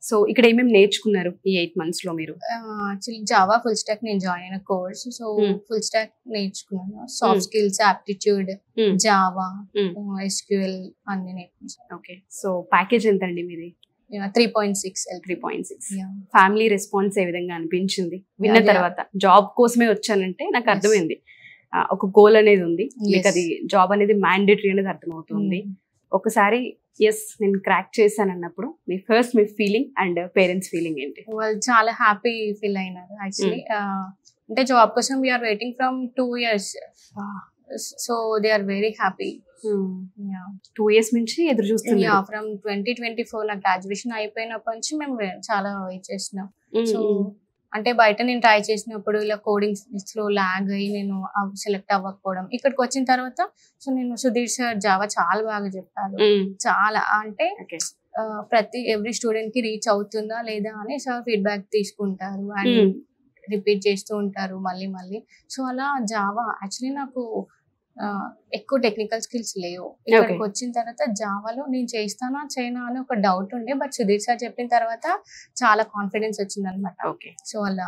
So ఇక్కడ ఏమేమి నేర్చుకున్నారు ఈ 8 months లో మీరు? యాక్చువల్లీ జావా ఫుల్ స్టాక్ నేను జాయిన్ అయిన కోర్స్. సో ఫుల్ స్టాక్ నేర్చుకున్నాను. Soft skills, aptitude, Java, SQL అన్ని నేర్చుకున్నాను. ఓకే. సో ప్యాకేజ్ ఎంత అండి మీది? 3.6. 3.6. ఫ్యామిలీ రెస్పాన్స్ ఏ విధంగా అనిపించింది విన్న తర్వాత? జాబ్ కోసమే వచ్చానంటే నాకు అర్థమైంది, ఒక గోల్ అనేది ఉంది, మీకు అది జాబ్ అనేది మ్యాండేటరీ అనేది అర్థమవుతుంది. ఒకసారి ఎస్ నేను క్రాక్ చేశాను అన్నప్పుడు మీ ఫీలింగ్ అండ్ పేరెంట్స్ ఫీలింగ్ ఏంటి? వాళ్ళు చాలా హ్యాపీ ఫీల్ అయినారు యాక్చువల్లీ. అంటే జాబ్ కోసం we are waiting from 2 years. So they are very happy. 2 years నుంచి ఎదురు చూస్తున్నాం. ఫ్రమ్ 2024 నా గ్రాడ్యుయేషన్ అయిపోయినప్పటి నుంచి మేము చాలా వెయిట్ చేస్తున్నాం. సో అంటే బయట నేను ట్రై చేసినప్పుడు ఇలా కోడింగ్స్ లో లాగ్ అయ్యి నేను సెలెక్ట్ అవ్వకపోవడం, ఇక్కడికి వచ్చిన తర్వాత సో నేను సుధీర్ సార్ జావా చాలా బాగా చెప్పారు. చాలా అంటే ఎవ్రీ స్టూడెంట్ కి రీచ్ అవుతుందా లేదా అని సార్ ఫీడ్బ్యాక్ తీసుకుంటారు అండ్ రిపీట్ చేస్తూ ఉంటారు మళ్ళీ మళ్ళీ. సో అలా జావా యాక్చువల్లీ నాకు ఎక్కువ టెక్నికల్ స్కిల్స్ లేవు. ఇక్కడికి వచ్చిన తర్వాత జావాలో నేను చేస్తానా చేయనా అని ఒక డౌట్ ఉండే, బట్ సుధీర్ సార్ చెప్పిన తర్వాత చాలా కాన్ఫిడెన్స్ వచ్చింది అనమాట. సో అలా